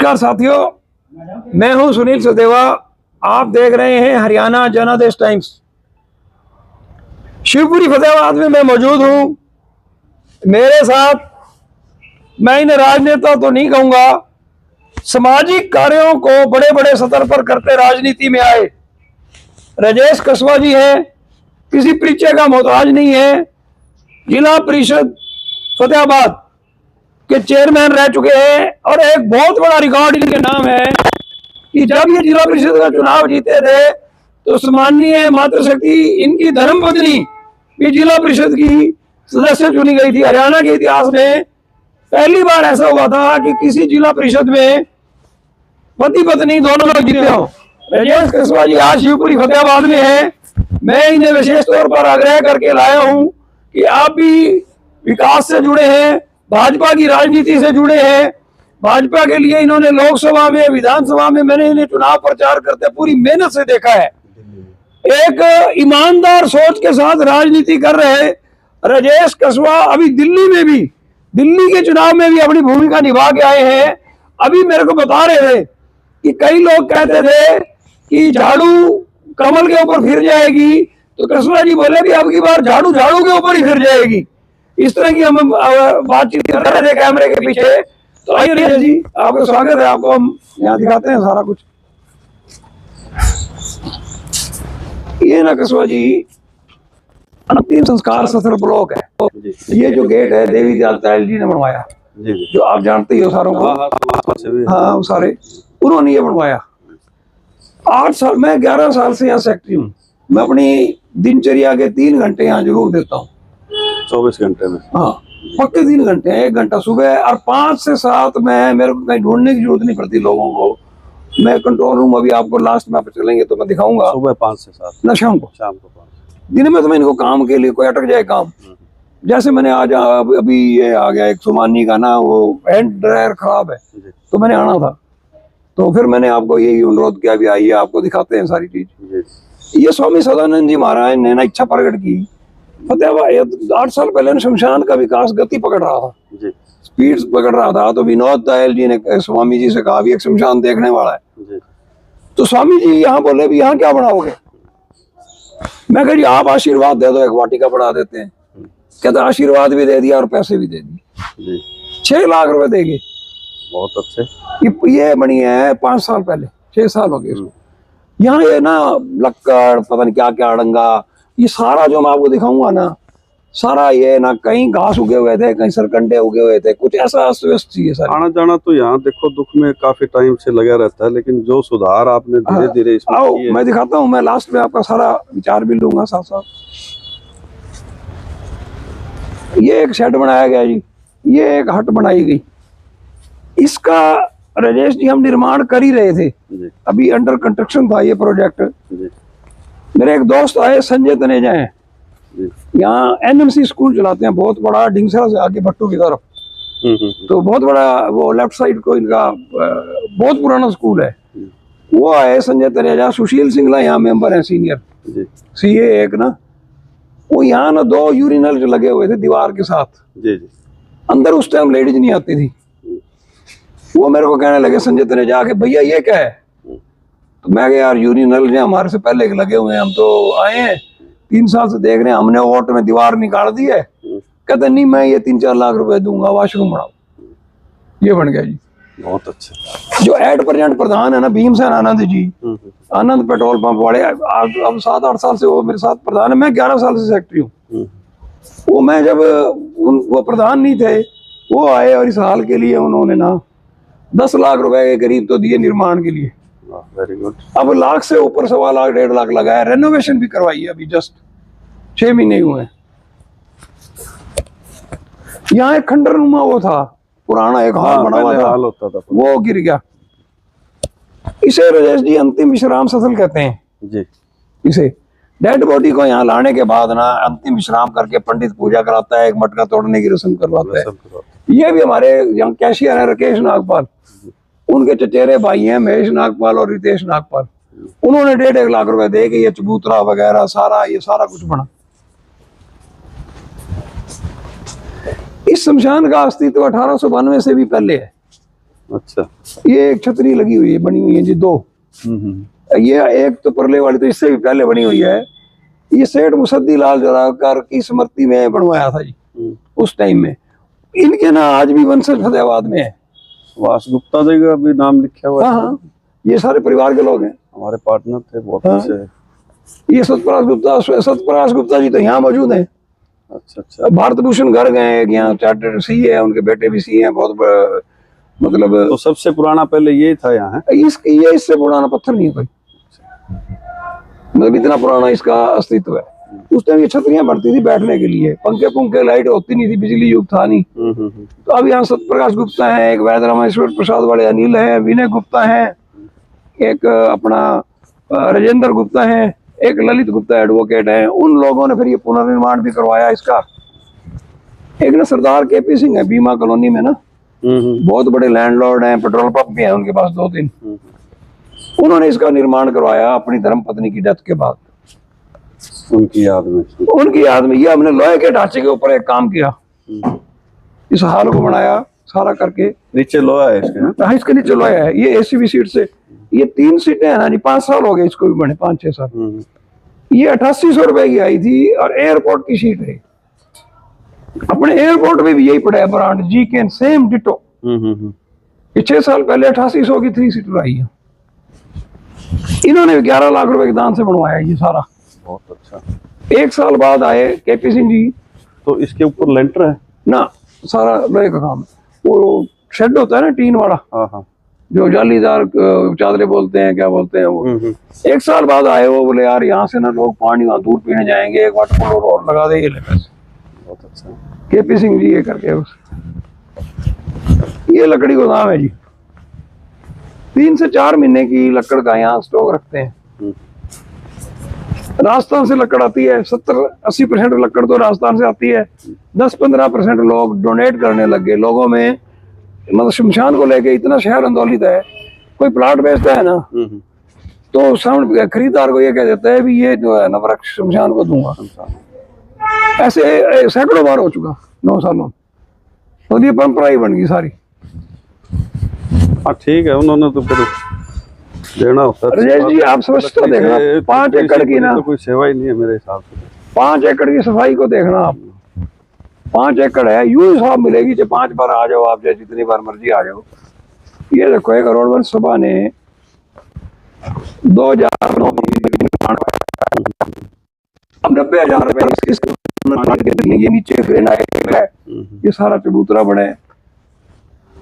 नमस्कार साथियों, मैं हूं सुनील सदेवा। आप देख रहे हैं हरियाणा जनादेश टाइम्स। शिवपुरी फतेहाबाद में मैं मौजूद हूं। मेरे साथ, मैं इन्हें राजनेता तो नहीं कहूंगा, सामाजिक कार्यों को बड़े बड़े स्तर पर करते राजनीति में आए राजेश कसवा जी हैं। किसी परिचय का मोहताज नहीं है। जिला परिषद फतेहाबाद के चेयरमैन रह चुके हैं और एक बहुत बड़ा रिकॉर्ड इनके नाम है कि जब ये जिला परिषद का चुनाव जीते थे तो सम्माननीय मातृशक्ति इनकी धर्मपत्नी भी जिला परिषद की सदस्य चुनी गई थी। हरियाणा के इतिहास में पहली बार ऐसा हुआ था कि किसी जिला परिषद में पति पत्नी दोनों लोग जीते हो। राजेश कसवा जी आज शिवपुरी फतेहाबाद में है। मैं इन्हें विशेष तौर पर आग्रह करके लाया हूं कि आप भी विकास से जुड़े हैं, भाजपा की राजनीति से जुड़े हैं। भाजपा के लिए इन्होंने लोकसभा में, विधानसभा में मैंने इन्हें चुनाव प्रचार करते पूरी मेहनत से देखा है। एक ईमानदार सोच के साथ राजनीति कर रहे राजेश कसवा अभी दिल्ली में भी, दिल्ली के चुनाव में भी अपनी भूमिका निभा के आए हैं। अभी मेरे को बता रहे थे कि कई लोग कहते थे कि झाड़ू कमल के ऊपर फिर जाएगी, तो कसवा जी बोले भी अब की बार झाड़ू झाड़ू के ऊपर ही फिर जाएगी। इस तरह की हम बातचीत कर रहे थे कैमरे के पीछे। तो आइए जी, आपका स्वागत है। आपको हम यहाँ दिखाते हैं सारा कुछ। ये ना कसवा जी अंतिम संस्कार सत्र ब्लॉक है। ये जो गेट है देवी दयाल तैल जी ने बनवाया, जो आप जानते ही हो सारों को। हाँ, वो सारे उन्होंने ये बनवाया। 8 साल, मैं 11 साल से यहाँ सेक्रेटरी हूँ। मैं अपनी दिनचर्या के 3 घंटे यहाँ जरूर देता हूँ 24 घंटे में। हाँ, पक्के 3 घंटे हैं। 1 घंटा सुबह और 5 से 7 में मेरे को कहीं ढूंढने की जरूरत नहीं पड़ती लोगों को। मैं कंट्रोल रूम, अभी आपको लास्ट में आप चलेंगे तो मैं दिखाऊंगा। सुबह 5 से 7 ना शाम को 5। दिन में तो मैं इनको काम के लिए कोई अटक जाए काम, जैसे मैंने आज अभी ये आ गया एक सुमानी का ना, वो हैंड ड्रायर खराब है तो मैंने आना था, तो फिर मैंने आपको यही अनुरोध किया भी आइए आपको दिखाते हैं सारी चीज। ये स्वामी सदानंद जी महाराज ने ना इच्छा प्रकट की। फतेहाबाद 8 साल पहले शमशान का विकास गति पकड़ रहा था, स्पीड पकड़ रहा था। तो विनोद दयाल जी ने स्वामी जी से कहा भी एक शमशान देखने वाला है। तो स्वामी जी यहाँ बोले भी यहाँ क्या बनाओगे? मैं कह जी आप आशीर्वाद दे दो, एक वाटिका बढ़ा देते हैं। कहते आशीर्वाद भी दे दिया और पैसे भी दे दिए। 6 लाख रुपए देंगे। बहुत अच्छे। ये बनी है 5 साल पहले, 6 साल हो गए। यहाँ ये ना लक्कड़, पता नहीं क्या क्या अड़ंगा, ये सारा जो मैं आपको दिखाऊंगा ना, सारा ये ना कहीं घास उगे हुए थे, कहीं सरकंडे उगे हुए थे, कुछ ऐसा अस्त व्यस्त चीज है। आना जाना तो यहाँ देखो दुख में काफी टाइम से लगा रहता है, लेकिन जो सुधार आपने धीरे धीरे इसमें आओ मैं दिखाता हूँ। मैं लास्ट में आपका सारा विचार भी लूंगा साथ साथ। ये एक शेड बनाया गया जी, ये एक हट बनाई गई। इसका राजेश जी हम निर्माण कर ही रहे थे, अभी अंडर कंस्ट्रक्शन था ये प्रोजेक्ट। मेरे एक दोस्त आए, संजय तनेजा हैं, यहाँ एनएमसी स्कूल चलाते हैं, बहुत बड़ा, ढिंगसरा से आगे भट्टू की तरफ। तो बहुत बड़ा वो लेफ्ट साइड को इनका बहुत पुराना स्कूल है। वो आए संजय तनेजा, सुशील सिंगला यहाँ मेंबर है सीनियर सीए एक ना। वो यहाँ ना 2 यूरिनल जो लगे हुए थे दीवार के साथ, अंदर उस टाइम लेडीज नहीं आती थी। वो मेरे को कहने लगे संजय तनेजा के, भैया ये क्या है? तो मैं कहा यार यूरिनल जो हमारे से पहले लगे हुए हैं, हम तो आए हैं 3 साल से देख रहे हैं, हमने वोट में दीवार निकाल दी है। कहते नहीं मैं ये 3-4 लाख रुपए दूंगा, वॉशरूम बनाओ। ये बन गया जी। बहुत अच्छा। जो एट प्रेजेंट प्रधान है ना भीमसेन आनंद जी, आनंद पेट्रोल पंप वाले, अब 7-8 साल से वो मेरे साथ प्रधान है। मैं 11 साल से सेक्रेटरी हूँ। वो मैं जब वो प्रधान नहीं थे, वो आए और इस हाल के लिए उन्होंने ना 10 लाख रुपए के करीब तो दिए निर्माण के लिए। Very good. अब लाख से ऊपर 1.25 लाख 1.5 लाख लगाया। रेनोवेशन भी करवाई है अभी, जस्ट 6 महीने हुए हैं। यहाँ एक खंडर नुमा वो था पुराना, एक हॉल बना हुआ था, होता था, वो गिर गया। इसे राजेश जी अंतिम विश्राम स्थल कहते हैं जी। इसे डेड बॉडी को यहाँ लाने के बाद ना अंतिम विश्राम करके पंडित पूजा कराता है, एक मटका तोड़ने की रस्म करवाता है। ये भी हमारे यहाँ कैशियर है राकेश नागपाल, उनके चचेरे भाई हैं महेश नागपाल और रितेश नागपाल। उन्होंने 1.5 लाख रुपए दे के ये चबूतरा वगैरह सारा, ये सारा कुछ बना। इस शमशान का अस्तित्व 1892 से भी पहले है। अच्छा। ये एक छतरी लगी हुई है, बनी हुई है जी दो। ये एक तो परले वाली तो इससे भी पहले बनी हुई है। ये सेठ मुसद्दी लाल जोरावर की स्मृति में बनवाया था जी उस टाइम में। इनके ना आज भी वंशज फतेहाबाद में है। वास गुप्ता जी का भी नाम लिखा हुआ है। हाँ, ये सारे परिवार के लोग हैं, हमारे पार्टनर थे, बहुत हाँ। अच्छे। ये सतपाल गुप्ता जी तो यहाँ मौजूद हैं। अच्छा अच्छा। भारत भूषण घर गए, यहाँ चार्टर्ड सीए है, उनके बेटे भी सीए हैं, बहुत मतलब। तो सबसे पुराना पहले ये था यहाँ? ये इससे पुराना पत्थर नहीं है कोई, मतलब इतना पुराना इसका अस्तित्व है। उस टाइम ये छतरियां बढ़ती थी बैठने के लिए, पंखे पंखे लाइट होती नहीं थी, बिजली युग था नहीं। तो अब यहाँ सत्यप्रकाश गुप्ता है, एक वैद्य रामेश्वर प्रसाद वाले अनिल है, विनय गुप्ता है, एक अपना राजेंद्र गुप्ता है, एक ललित गुप्ता एडवोकेट है। उन लोगों ने फिर ये पुनर्निर्माण भी करवाया इसका। एक ना सरदार केपी सिंह है बीमा कॉलोनी में ना, बहुत बड़े लैंडलॉर्ड हैं, पेट्रोल पंप भी है उनके पास 2-3। उन्होंने इसका निर्माण करवाया अपनी धर्मपत्नी की डेथ के बाद, उनकी याद में। उनकी याद में। ये हमने लोहे के ढांचे के ऊपर एक काम किया, इस हाल को बनाया सारा करके। नीचे लोहा है इसके? हाँ, इसके नीचे लोहा है। ये एसीबी सीट से, ये 3 सीटें हैं ना जी, 5 साल हो गए इसको भी बने, 5-6 साल। ये 8800 रुपए की आई थी और एयरपोर्ट की सीट है। अपने एयरपोर्ट में भी यही पड़ा है ब्रांड जी सेम डिटो। ये 6 साल पहले 8800 की 3 सीटर आई है। इन्होंने 11 लाख रुपए के दान से बनवाया ये सारा। बहुत अच्छा। 1 साल बाद आए केपी सिंह जी। तो इसके ऊपर लेंटर है ना, सारा लोहे का काम है। वो शेड होता है ना टीन वाला, हाँ, जो जालीदार चादरें बोलते हैं, क्या बोलते हैं वो। 1 साल बाद आए वो, बोले यार यहाँ से ना लोग पानी वहां दूर पीने जाएंगे, एक वाटर कूलर और लगा दे। ये ले पैसे। बहुत अच्छा। केपी सिंह जी ये करके उस, ये लकड़ी गोदाम है जी। 3 से 4 महीने की लकड़ का यहाँ स्टॉक रखते हैं। राजस्थान से लकड़ आती है, 70-80% लकड़ तो राजस्थान से आती है। 10-15% लोग डोनेट करने लग गए। लोगों में मतलब शमशान को लेके इतना शहर आंदोलित है। कोई प्लाट बेचता है ना, तो सामने खरीदार को ये कह देता है भी ये जो है ना वृक्ष शमशान को दूंगा। ऐसे सैकड़ों बार हो चुका 9 सालों, तो ये परंपरा ही बन गई सारी। हाँ ठीक है, उन्होंने तो फिर देना होता है। राजेश जी आप समझते देखना, 5 एकड़ की ना, तो कोई सेवा ही नहीं है मेरे हिसाब से। 5 एकड़ की सफाई को देखना आप। 5 एकड़ है, यूं हिसाब मिलेगी। जो 5 बार आ जाओ आप, चाहे जितनी बार मर्जी आ जाओ। ये देखो, एक करोड़वंश सभा ने 2009 अब 90,000 रुपए ये नीचे है, ये सारा चबूतरा बना है।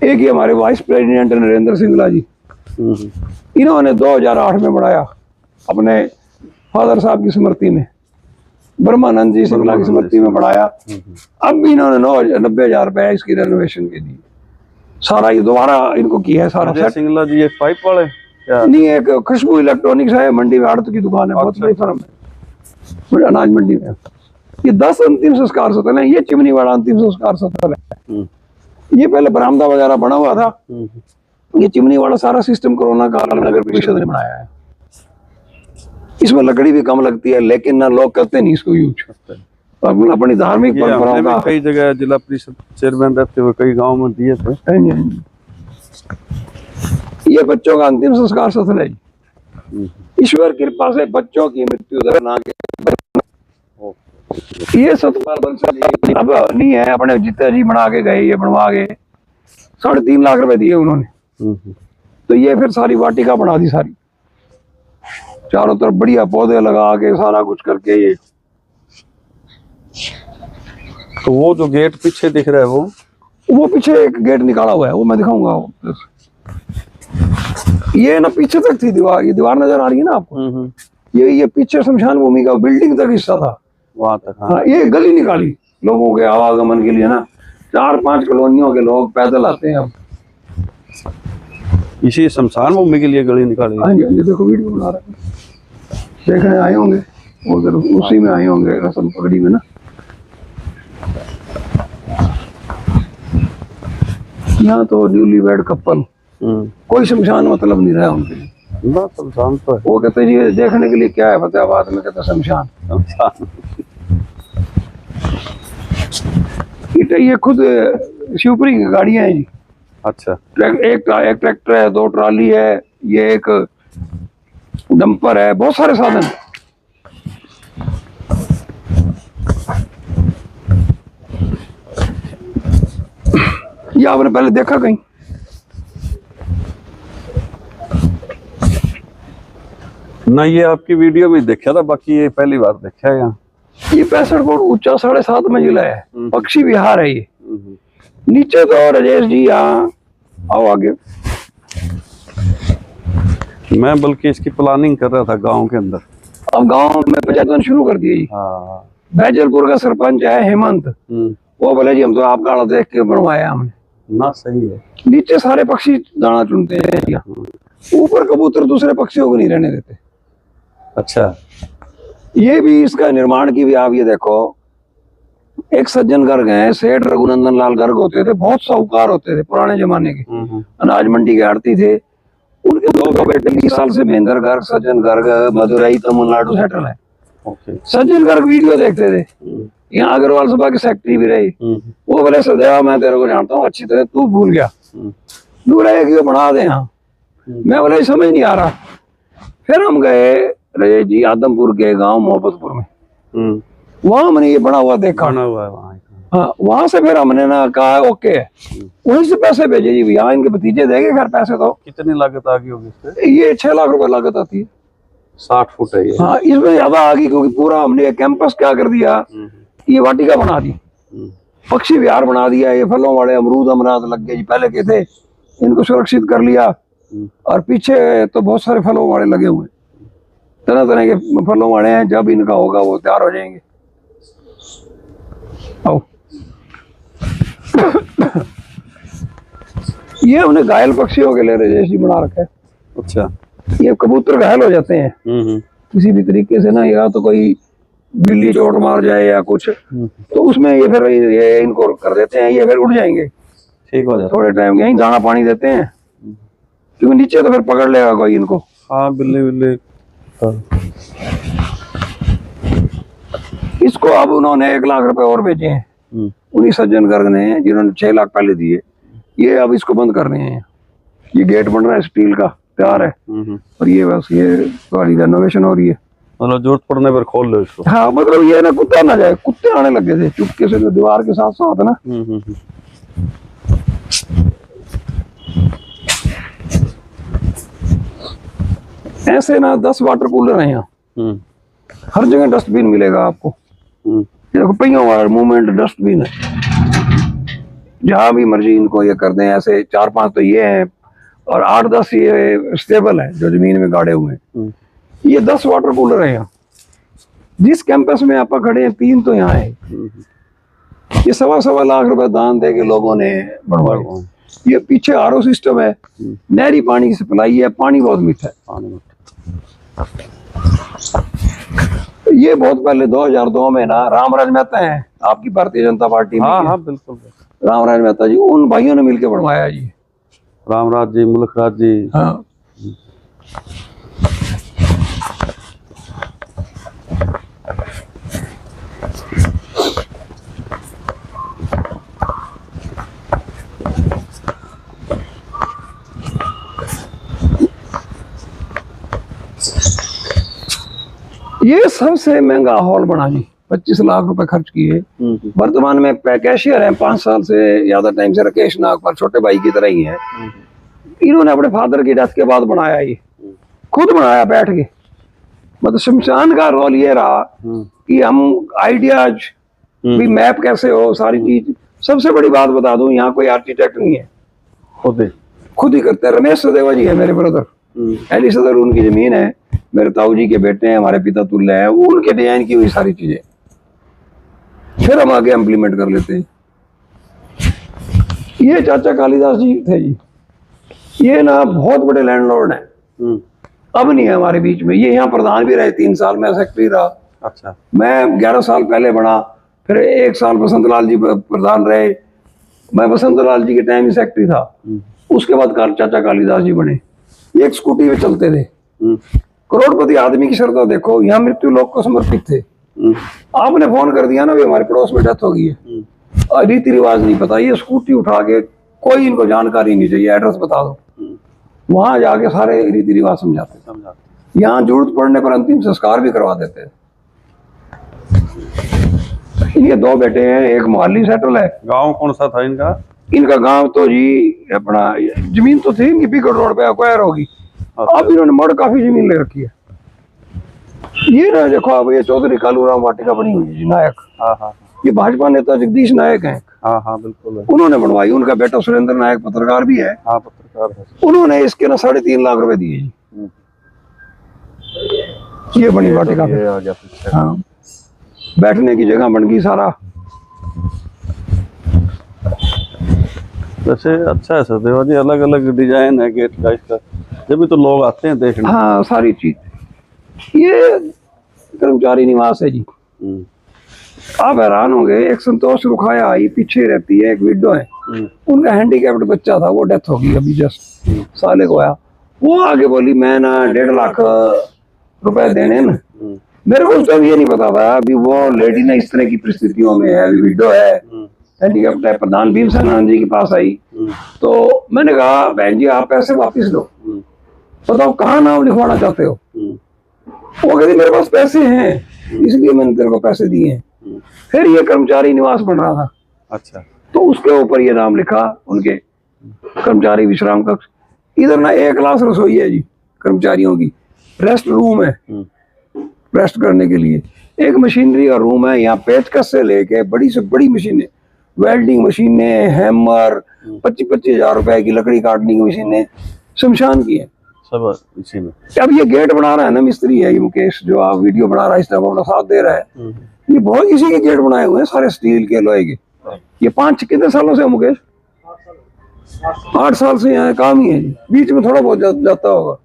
एक ही हमारे वाइस प्रेसिडेंट नरेंद्र सिंगला जी, इन्होंने 2008 में बनाया अपने फादर साहब की स्मृति में, ब्रह्मानंद जी सिंगला की स्मृति में बनाया। अब भी इन्होंने 90,000 रुपए इसकी रेनोवेशन के लिए सारा ये दोबारा इनको किया है सारा सेट। सिंगला जी ये पाइप वाले क्या? नहीं, एक खुशबू इलेक्ट्रॉनिक्स है, मंडी में आड़त की दुकान है, बहुत बड़ी फर्म है अनाज मंडी में। ये 10 अंतिम संस्कार सतल है। ये चिमनी वाला अंतिम संस्कार सतल है। ये पहले बरामदा वगैरह बना हुआ था। ये चिमनी वाला सारा सिस्टम कोरोना काल में नगर परिषद ने बनाया है। इसमें लकड़ी भी कम लगती है, लेकिन ना लोग करते नहीं इसको यूज। और अपनी धार्मिक परंपराओं का कई जगह जिला परिषद चेयरमैन रहते हुए कई गाँव में दिए थे। ये बच्चों का अंतिम संस्कार स्थल है जी। ईश्वर कृपा से बच्चों की मृत्यु दर ना के ये सतपाल बंसल अब नहीं है, अपने जितने जी बना के गए, ये बनवा के 3.5 लाख रुपए दिए उन्होंने। तो ये फिर सारी वाटिका बना दी, सारी चारों तरफ बढ़िया पौधे लगा के सारा कुछ करके। ये तो वो जो गेट पीछे दिख रहा है वो पीछे एक गेट निकाला हुआ है, वो मैं दिखाऊंगा। ये ना पीछे तक थी दीवार, ये दीवार नजर आ रही है ना आपको। ये पीछे शमशान भूमि का बिल्डिंग तक हिस्सा था वहां तक। हाँ, ये गली निकाली लोगों के आवागमन के लिए ना। 4-5 कॉलोनियों के लोग पैदल आते हैं अब। इसी शमशान भूमि के लिए गली निकाली। हाँ जी, देखो वीडियो बना रहे हैं, देखने आए होंगे उधर, उसी में आए होंगे रसम पगड़ी में ना। यहाँ तो न्यूली वेड कपल, कोई शमशान मतलब नहीं रहा उनके लिए। शमशान तो है। वो कहते जी देखने के लिए क्या है फतेहाबाद में, कहते शमशान। ये खुद शिवपुरी की गाड़ियां हैं जी, अच्छा। एक ट्रैक्टर है, 2 ट्राली है, ये एक डंपर है, बहुत सारे साधन है। ये आपने पहले देखा कहीं? ना ये आपकी वीडियो में देखा था, बाकी ये पहली बार देखा है यहाँ। ये 65 फुट ऊंचा 7.5 मंजिला है, पक्षी विहार है ये। हम्म। नीचे तो राजेश जी यहाँ आओ आगे। मैं बल्कि इसकी प्लानिंग कर रहा था गांव के अंदर। अब गांव में पंचायत शुरू कर दिए जी। हाँ। बैजलपुर का सरपंच है हेमंत, वो बोले जी हम तो आपका आड़ा देख के बनवाया हमने। ना सही है। नीचे सारे पक्षी दाना चुनते हैं यहाँ, ऊपर कबूतर दूसरे पक्षियों को नहीं रहने देते। अच्छा। ये भी इसका निर्माण की भी आप ये देखो, एक सज्जन गर्ग हैं, सेठ रघुनंदन लाल गर्ग होते थे, बहुत साहूकार होते थे पुराने जमाने के, अनाज मंडी के आड़ती थे। उनके 2 बेटे 20 साल से महेंद्र गर्ग, सज्जन गर्ग मदुरई तमिलनाडु सेटल है। सज्जन गर्ग वीडियो देखते थे, यहाँ अग्रवाल सभा के सेक्रेटरी भी रहे। वो बोले सदैव मैं तेरे को जानता हूँ अच्छी तरह, तू भूल गया, तू रहे कि बना दे यहाँ। मैं बोले समझ नहीं आ रहा। फिर हम गए रजेश जी आदमपुर के गांव मोहब्बतपुर में, वहां हमने ये बना हुआ देखा। हुआ है वहाँ। हाँ, वहां से फिर हमने ना कहा ओके है, वहीं से पैसे भेजे जी भैया, इनके भतीजे देंगे घर पैसे। तो कितनी लागत आ गई होगी इससे? ये 6 लाख रुपए लागत आती है। 60 फुट है ये। हाँ, इसमें ज्यादा आ गई क्योंकि पूरा हमने कैंपस क्या कर दिया, ये वाटिका बना दी, पक्षी विहार बना दिया। ये फलों वाले अमरूद अमराद लग गए जी, पहले के थे, इनको सुरक्षित कर लिया। और पीछे तो बहुत सारे फलों वाले लगे हुए, तरह तरह के फलों वाले हैं। जब इनका होगा वो तैयार हो जाएंगे। आओ। ये हमने घायल पक्षियों के लिए राजेश जी बना रखा है। अच्छा। ये कबूतर घायल हो जाते हैं किसी भी तरीके से ना, या तो कोई बिल्ली चोट मार जाए या कुछ, तो उसमें ये फिर ये इनको कर देते हैं, ये फिर उड़ जाएंगे। ठीक हो जाता। थोड़े टाइम यहीं दाना पानी देते हैं, क्योंकि नीचे तो फिर पकड़ लेगा कोई इनको। हाँ, बिल्ली बिल्ली। इसको अब उन्होंने 1 लाख रुपए और भेजे हैं उन्हीं सज्जन गर्ग ने, जिन्होंने 6 लाख पहले दिए। ये अब इसको बंद कर रहे हैं। ये गेट बन रहा है स्टील का, तैयार है। और ये बस ये गाड़ी रेनोवेशन हो रही है। मतलब जरूरत पड़ने पर खोल लो इसको। हाँ, मतलब ये ना कुत्ता ना जाए, कुत्ते आने लगे थे चुपके से दीवार के साथ साथ ना। ऐसे ना 10 वाटर कूलर हैं यहाँ, हर जगह डस्टबिन मिलेगा आपको। देखो पहियों वाला मूवमेंट डस्टबिन है, जहां भी मर्जी इनको ये कर दें। ऐसे 4-5 तो ये हैं, और 8-10 ये स्टेबल है जो जमीन में गाड़े हुए हैं। ये 10 वाटर कूलर है यहाँ। जिस कैंपस में आप खड़े हैं 3 तो यहाँ है। ये 1.25 लाख रुपए दान दे के लोगों ने बनवाया। ये पीछे आरओ सिस्टम है, नहरी पानी की सप्लाई है, पानी बहुत मीठा है। ये बहुत पहले 2002 में ना रामराज मेहता है आपकी भारतीय जनता पार्टी में। हाँ, बिल्कुल। रामराज मेहता जी, उन भाइयों ने मिलकर बनवाया जी। रामराज जी, मुल्कराज जी। हाँ। ये सबसे महंगा हॉल बना जी, 25 लाख रुपए खर्च किए। वर्तमान में कैशियर हैं 5 साल से ज्यादा टाइम से, राकेश नागपाल छोटे भाई की तरह ही है। इन्होंने अपने फादर की डेथ के बाद बनाया, ये खुद बनाया बैठ के। मतलब शमशान का रोल ये रहा कि हम आइडियाज भी, मैप कैसे हो, सारी चीज। सबसे बड़ी बात बता दूं, यहाँ कोई आर्किटेक्ट नहीं है, खुद ही करते हैं। रमेश सदेवा जी है मेरे ब्रदर, एली सदर उनकी जमीन है, मेरे ताऊ जी के बेटे हैं, हमारे पिता तुल्य है, वो उनके डिजाइन की हुई सारी चीजें, फिर हम आगे इम्प्लीमेंट कर लेते हैं। ये चाचा कालिदास जी थे जी, ये ना बहुत बड़े लैंडलॉर्ड हैं। अब नहीं है हमारे बीच में। ये यहाँ प्रधान भी रहे 3 साल, मैं सेक्रेटरी रहा। अच्छा। मैं 11 साल पहले बना, फिर 1 साल बसंत लाल जी प्रधान रहे, मैं बसंत लाल जी के टाइम ही सेक्रेटरी था। उसके बाद चाचा कालिदास जी बने। एक स्कूटी में चलते थे। करोड़पति आदमी की श्रद्धा देखो, यहाँ मृत्यु लोक को समर्पित थे। आपने फोन कर दिया ना भी हमारे पड़ोस में डेथ हो गई है, रीति रिवाज नहीं पता, ये स्कूटी उठा के कोई इनको जानकारी नहीं चाहिए, एड्रेस बता दो, वहां जाके सारे रीति रिवाज समझाते। यहाँ जरूरत पड़ने पर अंतिम संस्कार भी करवा देते हैं। इनके 2 बेटे हैं, एक मोहाली सेटल है। गांव कौन सा था इनका? इनका गांव तो जी अपना, जमीन तो थी इनकी पिकट रोड पे एक्वायर होगी। अब इन्होंने मड़ काफी जमीन ले रखी है। ये ना देखो, अब ये चौधरी कालूराम वाटिका बनी हुई है जी, नायक। हाँ, ये भाजपा नेता जगदीश नायक हैं। हाँ, बिल्कुल है। उन्होंने बनवाई। उनका बेटा सुरेंद्र नायक पत्रकार भी है। हाँ, पत्रकार है। उन्होंने इसके ना 3.5 लाख रुपए दिए जी। ये बनी वाटिका पे। आ गया पीछे। हाँ, बैठने की जगह बन गई सारा। वैसे अच्छा है सदैव जी, अलग अलग डिजाइन है गेट का इसका, जब भी तो लोग आते हैं देखने। हाँ, सारी चीज। ये कर्मचारी निवास है जी। आप हैरान होंगे, एक संतोष रुखाया आई पीछे रहती है, एक विडो है, उनका हैंडीकैप्ड बच्चा था, वो डेथ हो गई अभी जस्ट साले को आया। वो आगे बोली मैं ना 1.5 लाख रुपए देने ना। मेरे को उस टाइम ये नहीं पता था अभी वो लेडी ना इस तरह की परिस्थितियों में है, विडो है, हैंडीकैप्ड है। प्रधान भीमसेन आनंद जी के पास आई तो मैंने कहा बहन जी आप पैसे वापिस लो, बताओ कहाँ नाम लिखवाना चाहते हो। वो कहती मेरे पास पैसे हैं इसलिए मैंने तेरे को पैसे दिए हैं। फिर ये कर्मचारी निवास बन रहा था। अच्छा, तो उसके ऊपर ये नाम लिखा उनके, कर्मचारी विश्राम कक्ष। इधर ना 1 क्लास रसोई है जी कर्मचारियों की, रेस्ट रूम है रेस्ट करने के लिए, एक मशीनरी का रूम है। यहाँ पेचकस से लेके बड़ी से बड़ी मशीनें, वेल्डिंग मशीनें, हैमर, 25-25 हजार रुपए की लकड़ी काटने की मशीनें शमशान की है सब इसी में। अब ये गेट बना रहा है ना, मिस्त्री है ये मुकेश, जो आप वीडियो बना रहा है, इस तरह अपना साथ दे रहा है। ये बहुत इसी के गेट बनाए हुए हैं, सारे स्टील के, लोहे के। ये 5 कितने सालों से मुकेश? 8 साल से यहाँ काम ही है जी। बीच में थोड़ा बहुत जाता होगा।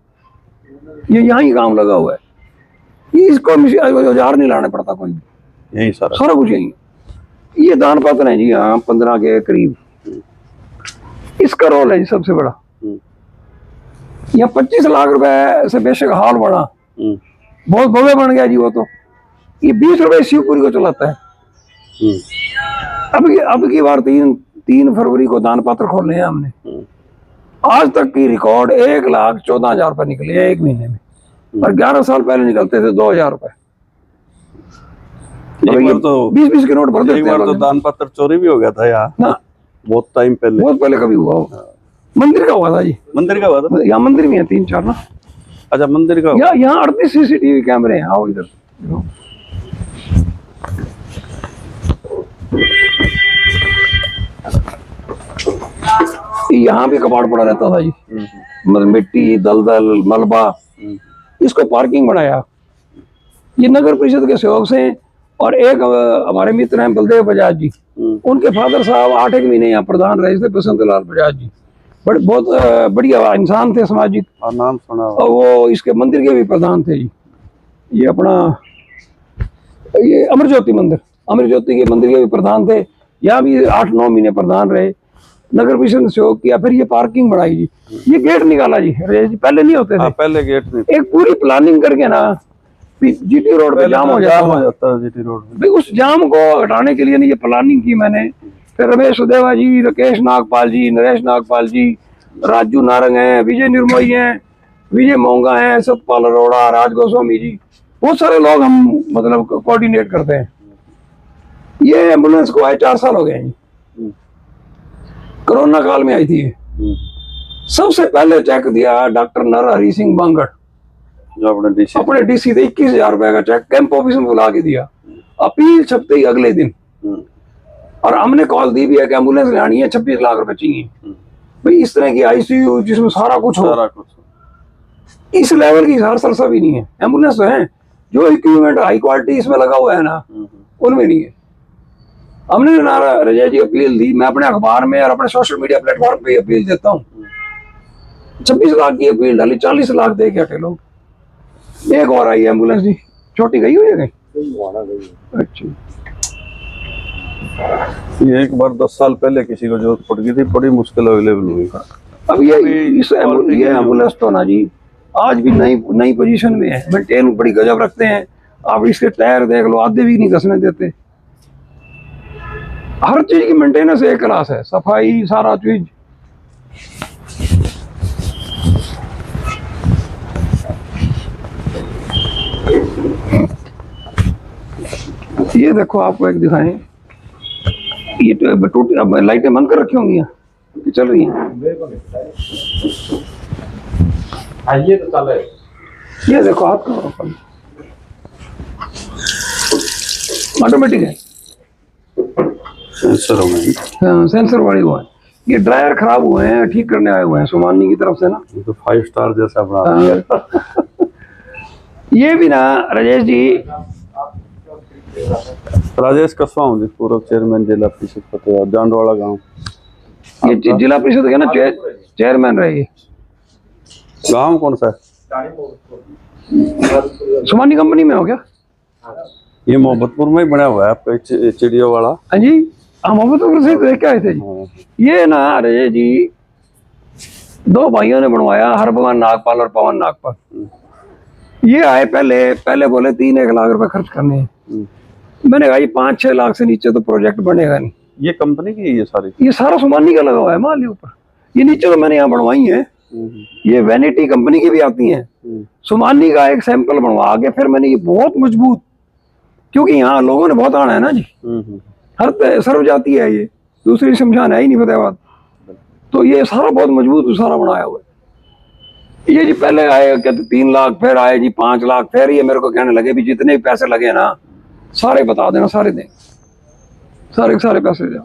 ये यहाँ ही काम लगा हुआ है। ये इसको औजार नहीं लाना पड़ता कोई, यही सारा कुछ यही। ये दान पत्र है जी यहाँ 15 के करीब। इसका रोल है जी सबसे बड़ा। यहाँ 25 लाख रुपए से बेशक हॉल बना, बहुत भव्य बन गया जी वो तो। ये 20 रुपए शिवपुरी को चलाता है। अब की बार 3 फरवरी को दान पत्र खोले हैं हमने। आज तक की रिकॉर्ड 1,14,000 रुपए निकले हैं 1 महीने में, और 11 साल पहले निकलते थे 2,000 रुपए। तो 20-20 के नोट भर देते हैं। तो दान पत्र चोरी भी हो गया था यहाँ ना, बहुत टाइम पहले। बहुत पहले कभी हुआ हो। मंदिर का हुआ था जी। मंदिर का हुआ था? यहाँ मंदिर भी है 3-4 ना। अच्छा, मंदिर का। यहाँ 38 CCTV कैमरे हैं। आओ इधर। यहाँ भी कबाड़ पड़ा रहता था जी, मतलब मिट्टी, दलदल, मलबा। इसको पार्किंग बनाया ये नगर परिषद के सहयोग से। और एक हमारे मित्र हैं बलदेव बजाज जी, उनके फादर साहब 8 महीने यहाँ प्रधान रहे थे, बसंत लाल बजाज जी। बहुत बढ़िया इंसान थे, सामाजिक। नाम सुना। और वो इसके मंदिर के भी प्रधान थे जी। ये अपना ये अमर ज्योति के मंदिर के भी प्रधान थे। यहाँ भी 8-9 महीने प्रधान रहे। नगर परिषद ने सहयोग किया। फिर ये पार्किंग बढ़ाई जी। ये गेट निकाला जी, पहले नहीं होते थे। पहले गेट नहीं। एक पूरी प्लानिंग करके ना, GT रोड पे जाम हो जाता है। GT रोड भाई, उस जाम को हटाने के लिए नहीं ये प्लानिंग की मैंने। फिर रमेश सुदेवा जी, राकेश नागपाल जी, नरेश नागपाल जी, राजू नारंग हैं, विजय निर्मोही हैं, विजय मोंगा हैं, सतपाल अरोड़ा, राज गोस्वामी जी, बहुत सारे लोग हम मतलब कोऑर्डिनेट करते हैं। ये एम्बुलेंस को आए 4 साल हो गए जी। कोरोना काल में आई थी। सबसे पहले चेक दिया डॉक्टर नरहरि सिंह बांगड़, जो अपने DC थे। 21,000 रुपए का चेक कैंप ऑफिस में बुला के दिया। अपील छपते ही अगले दिन। और हमने कॉल दी भी है कि एम्बुलेंस लानी है, 26 लाख रुपए चाहिए। भाई इस तरह की ICU जिसमें सारा कुछ हो, इस लेवल की हर सरसा भी नहीं है। एम्बुलेंस तो है, जो इक्विपमेंट हाई क्वालिटी इसमें लगा हुआ है ना, उनमें नहीं है। हमने नारा रजय जी अपील दी। मैं अपने अखबार में और अपने सोशल मीडिया प्लेटफॉर्म पे अपील देता हूँ। 26 लाख की अपील डाली, 40 लाख दे के हटे लोग। एक और आई एम्बुलेंस जी, छोटी गई हुई है कहीं? अच्छा, ये एक बार 10 साल पहले किसी को जरूरत पड़ गई थी, बड़ी मुश्किल अवेलेबल हुई। अब ये एम्बुलेंस तो ना जी आज भी नई पोजीशन में है। मेंटेन बड़ी गजब रखते हैं। आप इसके टायर देख लो, आधे भी नहीं घसने देते। हर चीज की मेंटेनेंस एक क्लास है, सफाई सारा चीज ये देखो आपको एक दिखाएं, ये तो टूट, अब लाइटें बंद कर रखी होंगी यहाँ कि चल रही हैं? ये तो चल है। ये देखो हाथ का ऑटोमेटिक है। सेंसर हो गए। हाँ, सेंसर वाली हुआ है। ये ड्रायर खराब हुए हैं, ठीक करने आए हुए हैं सोमानी की तरफ से ना। ये तो 5 स्टार जैसा बना दिया। ये भी ना राजेश जी, राजेश कसवा हूँ जी, पूर्व चेयरमैन जिला परिषद फतेहाबाद जांडवाड़ा गांव। ये जिला परिषद के ना चेयरमैन रहे। गांव कौन सा है? सोमानी कंपनी में हो क्या? ये मोहब्बतपुर में ही बना हुआ है आपका चिड़ियों वाला। हाँ जी, हम मोहब्बतपुर से देख के आए थे जी। ये ना राजेश जी, 2 भाइयों ने बनवाया, हरभगवान नागपाल और पवन नागपाल। ये आए पहले बोले 3-1 लाख रुपए खर्च करने हैं। मैंने कहा ये 5-6 लाख से नीचे तो प्रोजेक्ट बनेगा नहीं। ये कंपनी की है ये सारी? ये सारा सोमानी का लगा हुआ है माल ऊपर। ये नीचे तो मैंने यहाँ बनवाई है, ये वैनिटी कंपनी की भी आती हैं। सोमानी का एक सैंपल बनवा के फिर मैंने, ये बहुत मजबूत, क्योंकि यहाँ लोगों ने बहुत आना है ना जी, हर सर्व जाती है, ये दूसरी शमशान है ही नहीं फतेहाबाद, तो ये सारा बहुत मजबूत सारा बनाया हुआ है। ये जी पहले आए कहते 3 लाख, फिर आए जी 5 लाख, फिर ये मेरे को कहने लगे भी जितने भी पैसे लगे ना सारे बता देना, सारे दें, सारे के सारे पैसे दे।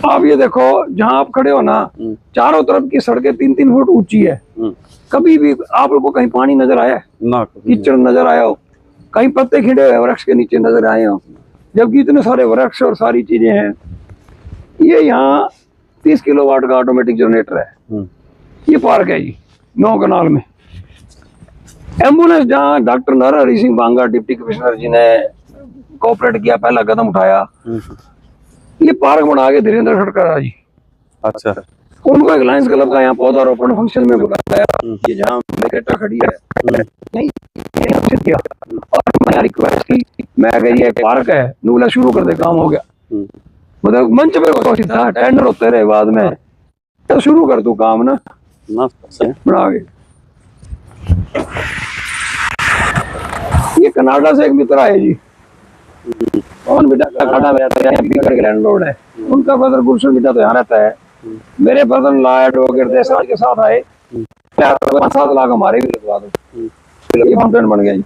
आप ये देखो जहां आप खड़े हो ना, चारों तरफ की सड़कें 3-3 फुट ऊंची है। कभी भी आप लोगों को कहीं पानी नजर आया है ना, कीचड़ नजर आया हो, कहीं पत्ते खिंडे हुए वृक्ष के नीचे नजर आए हो, जबकि इतने सारे वृक्ष और सारी चीजें हैं। ये यहाँ 30 किलोवाट का ऑटोमेटिक जनरेटर है। ये पार्क है जी 9 कनाल में। एम्बुलेंस जहाँ डॉक्टर नर हरि सिंह बांगा डिप्टी कमिश्नर जी ने कोऑपरेट किया, पहला कदम उठाया, ये पार्क बना के धीरेन्द्र खड़कर जी। अच्छा, उनको एक लायंस क्लब का यहाँ पौधारोपण फंक्शन में बुलाया, ये जहाँ बेटा खड़ी है नहीं किया, और मैं रिक्वेस्ट की, मैं अगर ये पार्क है नूला शुरू कर दे, काम हो गया। मतलब मंच पे था, टेंडर होते रहे बाद में, तो शुरू कर तू काम ना बना के। ये कनाडा से एक मित्र आए जी, कौन बेटा कनाडा में रहता है, लैंडलॉर्ड है, उनका ब्रदर गुलशन बेटा तो यहाँ रहता है। मेरे ब्रदर लॉ एडवोकेट देसाई के साथ आए, 5-7 लाख हमारे भी लगवा दो, ये फाउंटेन बन गया जी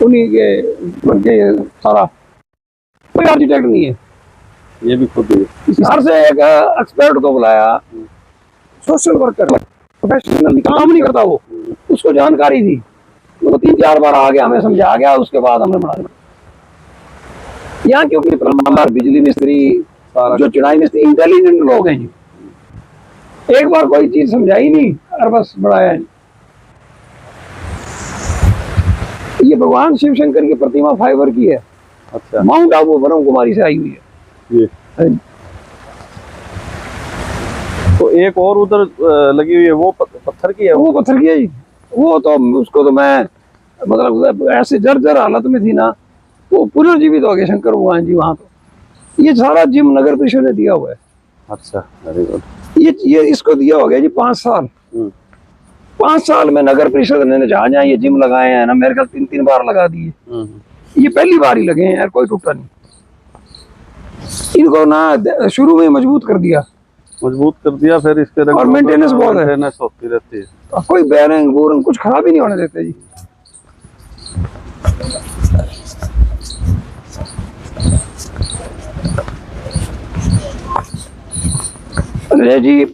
उन्हीं के बन के। सारा कोई आर्किटेक्ट नहीं है, ये भी खुद शहर से एक एक्सपर्ट को बुलाया, सोशल वर्कर, प्रोफेशनल काम नहीं करता वो, उसको जानकारी थी, वो 3-4 बार आ गया, हमें समझा गया, उसके बाद हमने बना दिया यहाँ। क्योंकि प्लम्बर, बिजली मिस्त्री, जो चुनाई मिस्त्री इंटेलिजेंट लोग हैं जी, एक बार कोई चीज समझाई नहीं और बस बढ़ाया। ये भगवान शिव शंकर की प्रतिमा फाइबर की है। अच्छा, माउंट आबू ब्रह्म कुमारी से आई हुई है ये। तो एक और उधर लगी हुई है, वो पत्थर की है? वो पत्थर की है जी, वो तो उसको तो मैं मतलब ऐसे जर्जर हालत में थी ना, वो पुनर्जीवित हो गए शंकर भगवान जी वहां। तो ये सारा जिम नगर परिषद ने दिया हुआ है। अच्छा, वेरी गुड। ये इसको दिया हो गया जी 5 साल। 5 साल में नगर परिषद ने जहाँ ये जिम लगाए हैं ना, मेरे ख्याल 3-3 बार लगा दिए, ये पहली बार ही लगे हैं यार, कोई टूटा नहीं। इनको ना शुरू में मजबूत कर दिया, फिर इसके और मेंटेनेंस बहुत है, मेंटेनेंस होती रहती है, कोई बेरिंग बोरिंग कुछ खराब ही नहीं होने देते जी। अरे जी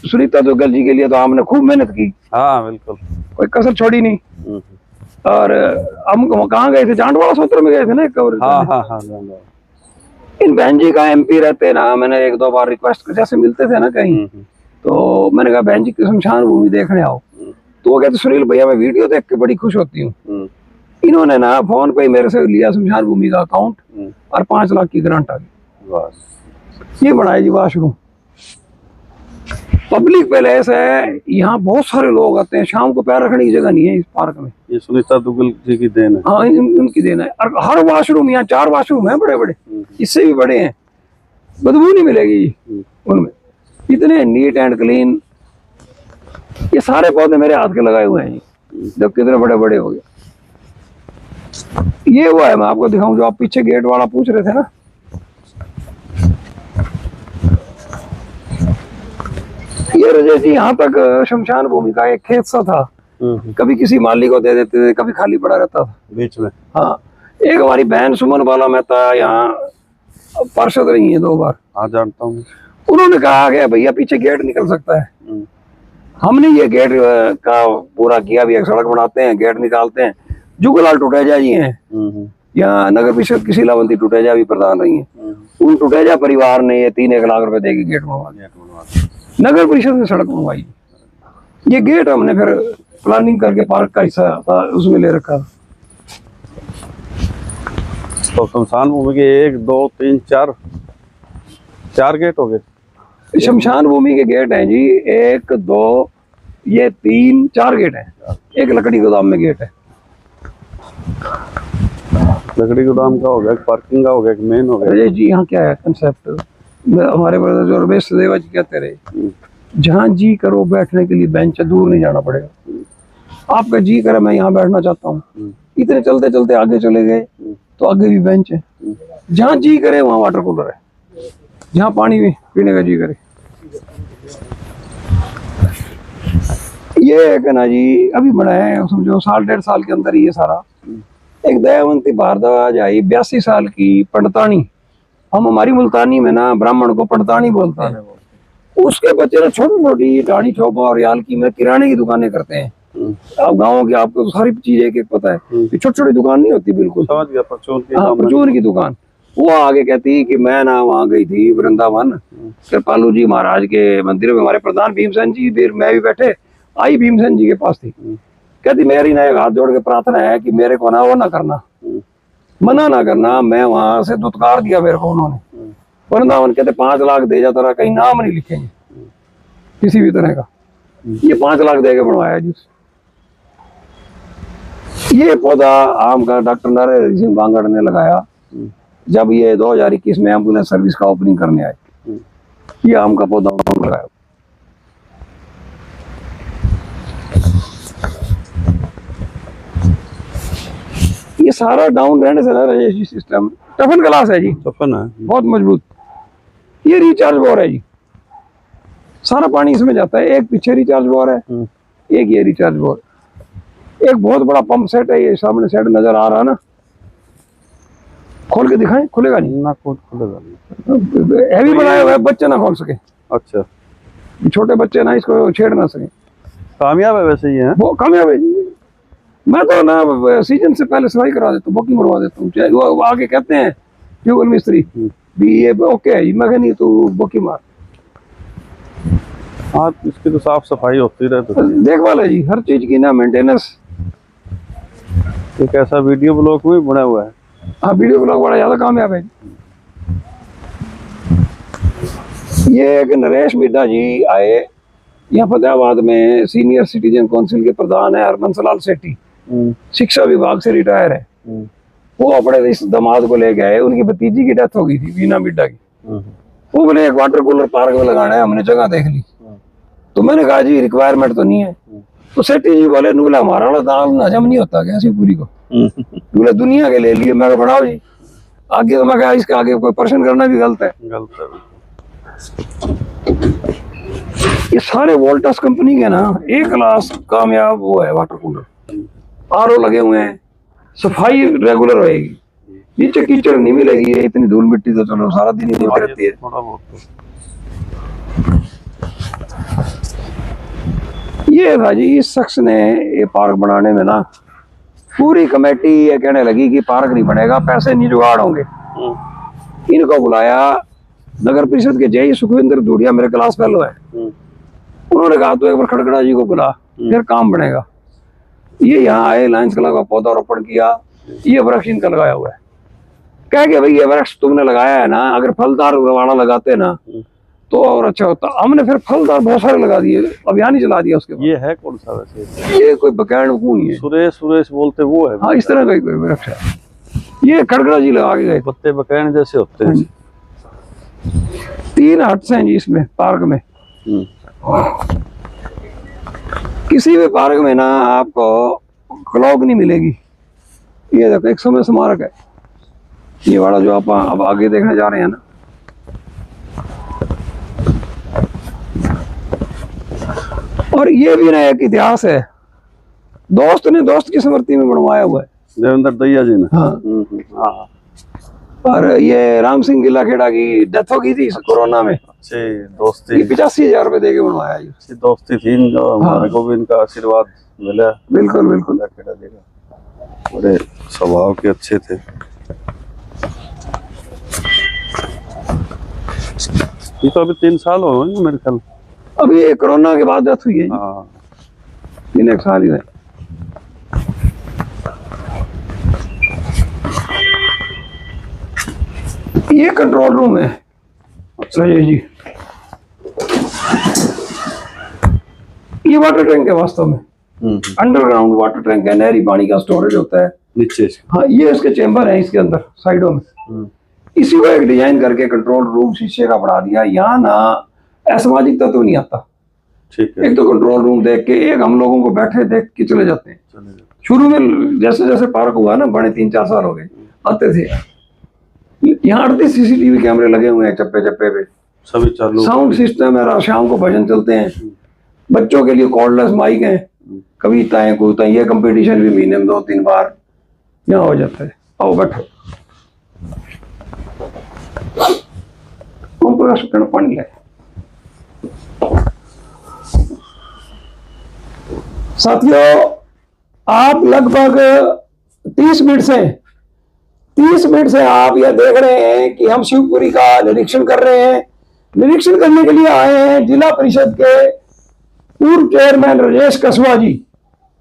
सुनीता दुग्गल जी के लिए तो हमने खूब मेहनत की। हाँ बिल्कुल, कोई कसर छोड़ी नहीं। और हम कहाँ गए थे, जांडवाड़ा सूत्र में गए थे ना कवर। हाँ, इन बहन जी का एमपी रहते ना, मैंने 1-2 बार रिक्वेस्ट, जैसे मिलते थे ना कहीं, तो मैंने कहा बहन जी की शमशान भूमि देखने आओ, तो वो कहते सुनील भैया मैं वीडियो देख के बड़ी खुश होती हूँ। इन्होंने ना फोन पे मेरे से लिया शमशान भूमि का अकाउंट और 5 लाख की ग्रांट आ गई। ये बनाया जी वॉशरूम, पब्लिक पैलेस है, यहाँ बहुत सारे लोग आते हैं, शाम को पैर रखने की जगह नहीं है इस पार्क में। ये सुनीता दुग्गल जी की देन है। हाँ, उनकी देन है। और हर वॉशरूम, यहाँ 4 वॉशरूम है बड़े बड़े, इससे भी बड़े हैं, बदबू नहीं मिलेगी उनमें, इतने नीट एंड क्लीन। ये सारे पौधे मेरे हाथ के लगाए हुए हैं, जब कितने बड़े बड़े हो गए। ये वो है, मैं आपको दिखाऊं जो आप पीछे गेट वाला पूछ रहे थे ना, ये राजेश जी यहाँ तक शमशान भूमि का एक खेत सा था। कभी किसी माली को दे देते थे, कभी खाली पड़ा रहता था बीच में। हाँ, एक हमारी बहन सुमन बाला मेहता यहाँ पार्षद रही है 2 बार। हाँ जानता हूँ। उन्होंने कहा कि भैया पीछे गेट निकल सकता है। हमने ये गेट का पूरा किया, भी एक सड़क बनाते हैं, गेट निकालते हैं। जुगलाल टुटेजा जी हैं यहाँ नगर परिषद की शीलावंती टुटेजा भी प्रधान रही हैं। उन टुटेजा परिवार ने ये 3-1 लाख रुपए दे के गेट बनवा दिया, नगर परिषद ने सड़क बनवाई। ये गेट हमने फिर प्लानिंग करके पार्क का हिस्सा था उसमें ले रखा। तो शमशान भूमि के 1 2 3 4 गेट हो गए। शमशान भूमि के गेट हैं जी 1 2 ये 3 4 गेट हैं। एक लकड़ी गोदाम में गेट है। लकड़ी गोदाम का हो गया, पार्किंग का हो गया, मेन हो गया। अजय जी यहाँ क्या है कंसेप्ट, हमारे ब्रदर जो रमेश सदेवा जी कहते रहे, जहाँ जी करो बैठने के लिए बेंच है, दूर नहीं जाना पड़ेगा। आपका जी करे मैं यहाँ बैठना चाहता हूँ, इतने चलते चलते आगे चले गए तो आगे भी बेंच है। जहाँ जी करे वहाँ वाटर कूलर है, जहाँ पानी भी पीने का जी करे। ये है कि ना जी अभी बना है, समझो 1.5 साल के अंदर ये सारा। एक दयावंती भारद्वाज आई 82 साल की, पंडतानी, हम हमारी मुल्तानी में ना ब्राह्मण को पंडतानी बोलते हैं। उसके बच्चे ना छोटी मोटी दाढ़ी ठोपा और याल की में किराने की दुकानें करते हैं। आप गाँव की आपको तो सारी चीज एक पता है, छोटी छोटी दुकान नहीं होती बिल्कुल। समझ गया, परचून की दुकान। वो आगे कहती कि मैं ना वहाँ गई थी वृंदावन, फिर पालू जी महाराज के मंदिर में हमारे प्रधान भीमसेन जी, फिर मैं भी बैठे, आई भीमसेन जी के पास थी। कहती मेरी ना एक हाथ जोड़ के प्रार्थना है कि मेरे को ना वो ना करना, मना ना करना। मैं वहां से दुत्कार दिया मेरे को उन्होंने, वृंदावन कहते 5 लाख दे जा, तेरा कहीं नाम नहीं लिखेंगे किसी भी तरह का। ये 5 लाख दे के बनवाया जी। ये पौधा आम का डॉक्टर नारायण सिंह बांगड़ ने लगाया जब ये 2021 में एम्बुलेंस सर्विस का ओपनिंग करने आए। ये आम का पौधा उन्होंने लगाया। ये सारा डाउन रहने से ना राजेश जी सिस्टम टफन ग्लास है जी, टफन है, बहुत मजबूत। ये रिचार्ज बोर है जी, सारा पानी इसमें जाता है। एक पीछे रिचार्ज बोर है, एक ये रिचार्ज बोर। एक बहुत बड़ा पंप सेट है, ये सामने सेट नजर आ रहा ना, खोल के दिखाएं, खुलेगा नहीं ना, खुलेगा नहीं, हैवी बनाया हुआ है, बच्चे ना खोल सके। अच्छा, छोटे बच्चे ना इसको छेड़ ना सके। कामयाब है वैसे ये है, वो कामयाब है जी। मैं तो ना सीजन से पहले सफाई करा देता हूँ, बुकिंग करवा देता हूँ। वो आगे कहते हैं ट्यूबवेल मिस्त्री भी ये ओके है, मैं कह नहीं तो बुकिंग मार। हाँ, इसकी तो साफ सफाई होती रहती है, देखभाल है जी हर चीज की ना, मेंटेनेंस। एक ऐसा वीडियो ब्लॉग भी बना हुआ है। हाँ, वीडियो ब्लॉग बड़ा ज्यादा कामयाब है। ये एक नरेश मिड्डा जी आए यहाँ फतेहाबाद में, सीनियर सिटीजन काउंसिल के प्रधान है, हरबंस लाल सेठी, शिक्षा विभाग से रिटायर है। वो अपने इस दामाद को ले गए, उनकी भतीजी की डेथ हो गई थी वीना मिड्डा की। वो बोले एक वाटर कूलर पार्क में लगाना है, हमने जगह देख ली। तो मैंने कहा जी रिक्वायरमेंट तो नहीं है। तो सेठी जी बोले बोला हमारा दाल हजम नहीं होता क्या ऐसी पूरी को, बोले दुनिया के ले लिए। मैं बढ़ाओ जी आगे, तो मैं कहा इसके आगे कोई प्रश्न करना भी गलत है। ये सारे वोल्टास कंपनी के ना एक क्लास कामयाब वो है वाटर कूलर। आरओ लगे हुए हैं, सफाई रेगुलर रहेगी, नीचे कीचड़ नहीं मिलेगी। इतनी धूल मिट्टी तो चलो सारा दिन ही रहती है। ये था जी, इस शख्स ने ये पार्क बनाने में ना पूरी कमेटी ये कहने लगी कि पार्क नहीं बनेगा, पैसे नहीं जुगाड़ होंगे। इनको बुलाया, नगर परिषद के जेई सुखविंदर धूड़िया मेरे क्लास फेलो है, उन्होंने कहा तो एक बार खड़गड़ा जी को बुला, फिर काम बनेगा। ये यहाँ आए, लायंस क्लब का पौधारोपण किया, ये वृक्ष इनका लगाया हुआ है। कह के भाई ये वृक्ष तुमने लगाया है ना, अगर फलदार वाला लगाते ना तो और अच्छा होता। हमने फिर फलदार बहुत सारे लगा दिए, अभियान ही चला दिया उसके बाद। ये है कौन सा वैसे? ये कोई बकैंड नहीं है, सुरेश बोलते वो है। हाँ, इस तरह का कोई वृक्ष है। ये खड़गड़ा जी लगा के गए, पत्ते बकैंड जैसे होते हैं। 3 हट्स हैं जी इसमें पार्क में। किसी भी पार्क में ना आपको क्लॉक नहीं मिलेगी, ये देखो 100वें स्मारक है ये वाला जो आप अब आगे देखने जा रहे हैं ना। और ये भी ना एक इतिहास है, दोस्त ने दोस्त की स्मृति में बनवाया हुआ है। देवेंद्र दैया जी ने। हाँ। हाँ। और ये राम सिंह गिल्लाखेड़ा की डेथ हो गई थी कोरोना में, अच्छी दोस्ती, 85,000 रुपए दे के बनवाया ये। अच्छी दोस्ती थी जो हमारे को भी इनका आशीर्वाद मिला। बिल्कुल बिल्कुल। गिल्लाखेड़ा जी का बड़े स्वभाव के अच्छे थे। ये तो अभी 3 साल हो गए मेरे ख्याल। अभी ये कोरोना के बाद डेथ हुई है। हाँ। 3 साल ही है। ये कंट्रोल रूम है राजेश जी। ये वाटर टैंक है वास्तव में, अंडरग्राउंड वाटर टैंक है, नहरी पानी का स्टोरेज होता है नीचे। हाँ, ये इसके चेंबर है इसके अंदर साइडों में। इसी को एक डिजाइन करके कंट्रोल रूम शीशे का बना दिया। यहाँ ना असामाजिक तत्व नहीं आता। ठीक है। एक तो कंट्रोल रूम देख के, एक हम लोगों को बैठे देख के चले जाते हैं। शुरू में जैसे जैसे पार्क हुआ ना, बड़े 3-4 साल हो गए, आते थे। यहाँ 38 सीसीटीवी कैमरे लगे हुए हैं चप्पे चप्पे पे, सभी चालू। साउंड सिस्टम है, शाम को भजन चलते हैं। बच्चों के लिए कॉर्डलेस माइक है, कविताएं कविताएं। ये कंपटीशन भी महीने में 2-3 बार यहाँ हो जाता है। आओ बैठो, ओम प्रकाश पानी लाए। साथियों, आप लगभग 30 मिनट से आप यह देख रहे हैं कि हम शिवपुरी का निरीक्षण कर रहे हैं। निरीक्षण करने के लिए आए हैं जिला परिषद के पूर्व चेयरमैन राजेश कसवा जी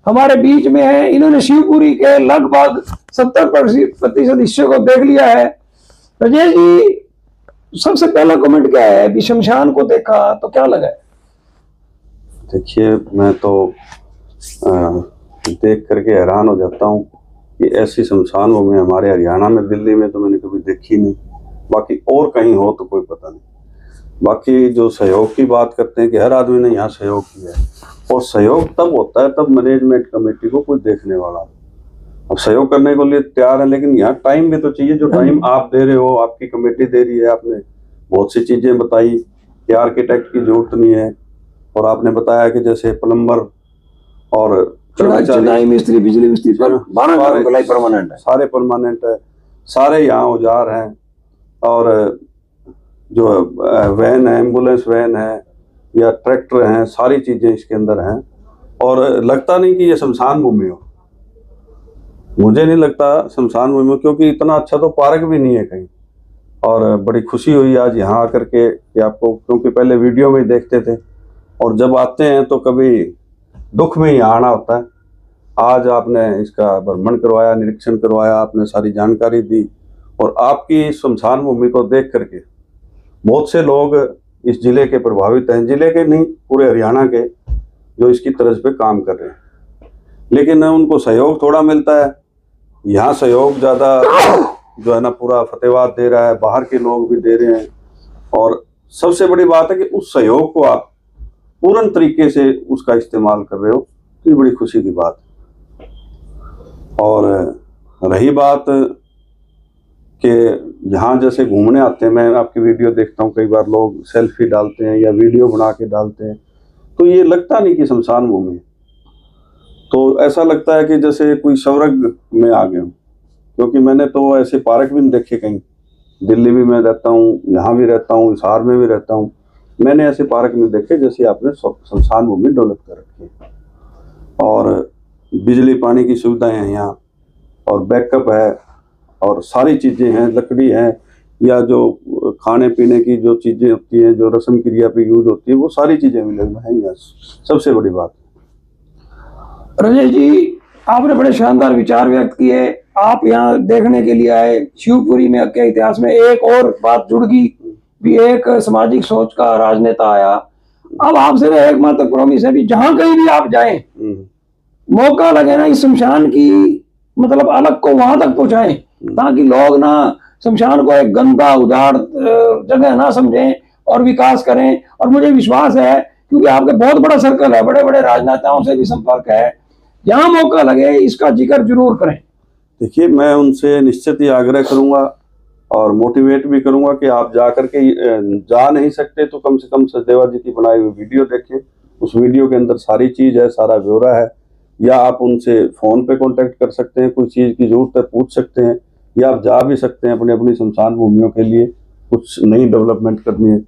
हमारे बीच में हैं। इन्होंने शिवपुरी के लगभग 70% हिस्से को देख लिया है। राजेश जी, सबसे पहला कमेंट क्या है, अभी शमशान को देखा तो क्या लगा? देखिए, मैं तो देख करके हैरान हो जाता हूँ कि ऐसी शमशान भूमि हमारे हरियाणा में, दिल्ली में तो मैंने कभी देखी नहीं। बाकी और कहीं हो तो कोई पता नहीं। बाकी जो सहयोग की बात करते हैं कि हर आदमी ने यहाँ सहयोग किया है, और सहयोग तब होता है तब मैनेजमेंट कमेटी को कोई देखने वाला। अब सहयोग करने को लिए तैयार है, लेकिन यहाँ टाइम भी तो चाहिए। जो टाइम आप दे रहे हो, आपकी कमेटी दे रही है। आपने बहुत सी चीजें बताई कि आर्किटेक्ट की जरूरत नहीं है, और आपने बताया कि जैसे प्लम्बर और चुनाई मिस्त्री, बिजली मिस्त्री, 12 परमानेंट है, सारे परमानेंट है, सारे यहाँ औजार हैं, और जो वैन है, एम्बुलेंस वैन है या ट्रैक्टर हैं, सारी चीजें इसके अंदर हैं। और लगता नहीं कि ये शमशान भूमि हो। मुझे नहीं लगता शमशान भूमि हो, क्योंकि इतना अच्छा तो पार्क भी नहीं है कहीं। और बड़ी खुशी हुई आज यहाँ आकर के कि आपको, क्योंकि पहले वीडियो में ही देखते थे, और जब आते हैं तो कभी दुख में ही आना होता है। आज आपने इसका भ्रमण करवाया, निरीक्षण करवाया, आपने सारी जानकारी दी, और आपकी शमशान भूमि को देख करके बहुत से लोग इस जिले के प्रभावित हैं। जिले के नहीं, पूरे हरियाणा के, जो इसकी तर्ज पे काम कर रहे हैं। लेकिन उनको सहयोग थोड़ा मिलता है। यहाँ सहयोग ज़्यादा जो है ना पूरा फतेहाबाद दे रहा है, बाहर के लोग भी दे रहे हैं। और सबसे बड़ी बात है कि उस सहयोग को आप पूर्ण तरीके से उसका इस्तेमाल कर रहे हो, तो ये बड़ी खुशी की बात है। और रही बात कि यहाँ जैसे घूमने आते हैं, मैं आपकी वीडियो देखता हूँ, कई बार लोग सेल्फी डालते हैं या वीडियो बना के डालते हैं, तो ये लगता नहीं कि शमशान भूमि है। तो ऐसा लगता है कि जैसे कोई स्वर्ग में आ गए हूँ, क्योंकि मैंने तो ऐसे पार्क भी नहीं देखे कहीं। दिल्ली भी मैं रहता हूँ, यहाँ भी रहता हूँ, हिसार में भी रहता हूँ, मैंने ऐसे पार्क में देखे जैसे आपने शमशान भूमि डेवलप कर रखी है। और बिजली पानी की सुविधाएं हैं यहाँ, और बैकअप है, और सारी चीज़ें हैं, लकड़ी है, या जो खाने पीने की जो चीज़ें होती हैं, जो रस्म क्रिया पे यूज होती है, वो सारी चीज़ें अवेलेबल हैं यहाँ। सबसे बड़ी बात राजेश जी, आपने बड़े शानदार विचार व्यक्त किए। आप यहाँ देखने के लिए आए। शिवपुरी में के इतिहास में एक और बात जुड़ गई, भी एक सामाजिक सोच का राजनेता आया। अब आपसे ना एकमात्र प्रॉमिस है भी जहां कहीं भी आप जाएं, मौका लगे ना इस शमशान की मतलब अलग को वहां तक पहुंचाएं, ताकि लोग ना शमशान को एक गंदा उजाड़ जगह ना समझें और विकास करें। और मुझे विश्वास है, क्योंकि आपके बहुत बड़ा सर्कल है, बड़े बड़े राजनेताओं से भी संपर्क है, जहां मौका लगे इसका जिक्र जरूर करें। देखिए, मैं उनसे निश्चित ही आग्रह करूंगा और मोटिवेट भी करूंगा कि आप जा करके जा नहीं सकते तो कम से कम सचदेवा जी की बनाई हुई वीडियो देखें। उस वीडियो के अंदर सारी चीज़ है, सारा ब्यौरा है। या आप उनसे फ़ोन पे कांटेक्ट कर सकते हैं, कोई चीज़ की ज़रूरत है पूछ सकते हैं, या आप जा भी सकते हैं अपनी अपनी शमशान भूमियों के लिए कुछ नई डेवलपमेंट करनी है।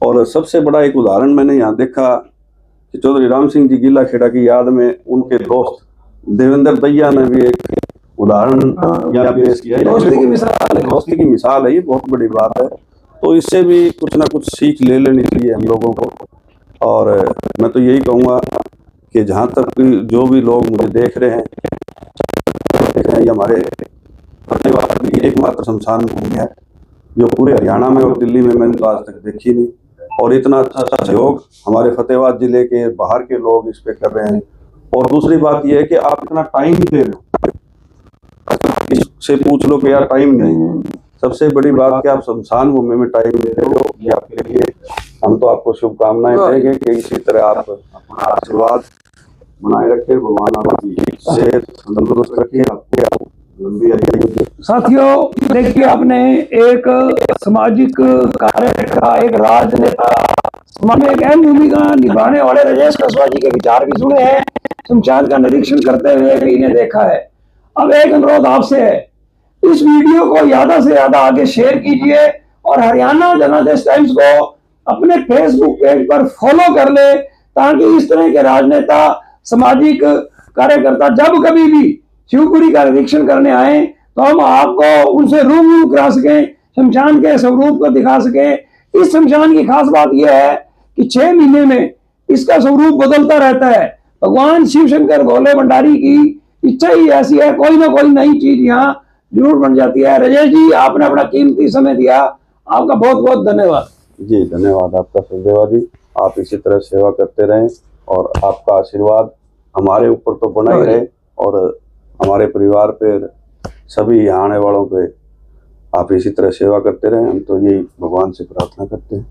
और सबसे बड़ा एक उदाहरण मैंने यहाँ देखा कि चौधरी राम सिंह जी गीला खेड़ा की याद में उनके दोस्त देवेंद्र दैया ने भी एक उदाहरण यहाँ पेश किया है। दोस्ती की मिसाल है। दोस्ती की मिसाल है, ये बहुत बड़ी बात है। तो इससे भी कुछ ना कुछ सीख ले लेनी चाहिए हम लोगों को। और मैं तो यही कहूँगा कि जहाँ तक जो भी लोग मुझे देख रहे हैं, ये हमारे फतेहाबाद की एकमात्र शमशान भूमि है जो पूरे हरियाणा में और दिल्ली में मैंने तो आज तक देखी नहीं। और इतना अच्छा सहयोग हमारे फतेहाबाद जिले के बाहर के लोग इस पे कर रहे हैं। और दूसरी बात यह है कि आप इतना टाइम दे रहे हो, इससे पूछ लो कि यार टाइम नहीं। सबसे बड़ी बात कि आप शमशान भूमि में टाइम दे रहे हो, ये आपके लिए हम तो आपको शुभकामनाएं देंगे कि इसी तरह आप अपना आशीर्वाद बनाए रखें। भगवान आपकी सेहत तंदुरुस्त रखे, आपको लंबी आयु। साथियों, देखिए आपने एक सामाजिक कार्यकर्ता, एक राजनेता, समाज में एक अहम भूमिका निभाने वाले राजेश कस्बा जी के विचार भी सुने हैं, शमशान का निरीक्षण करते हुए भी इन्हें देखा है। अब एक अनुरोध आपसे है, इस वीडियो को ज्यादा से ज्यादा आगे शेयर कीजिए और हरियाणा जनादेश टाइम्स को अपने फेसबुक पेज पर फॉलो कर ले, ताकि इस तरह के राजनेता, सामाजिक कार्यकर्ता जब कभी भी शिवपुरी का निरीक्षण करने आए तो हम आपको उनसे रूबरू करा सकें, शमशान के स्वरूप को दिखा सकें। इस शमशान की खास बात यह है कि 6 महीने में इसका स्वरूप बदलता रहता है। भगवान शिव शंकर भोले भंडारी की इच्छा ही ऐसी है, कोई ना कोई नई चीज यहाँ जरूर बन जाती है। राजेश जी, आपने अपना कीमती समय दिया, आपका बहुत बहुत धन्यवाद। जी धन्यवाद आपका सचदेवा जी। आप इसी तरह सेवा करते रहें और आपका आशीर्वाद हमारे ऊपर तो बना ही रहे और हमारे परिवार पे, सभी यहाँ आने वालों पे आप इसी तरह सेवा करते रहें। हम तो यही भगवान से प्रार्थना करते हैं।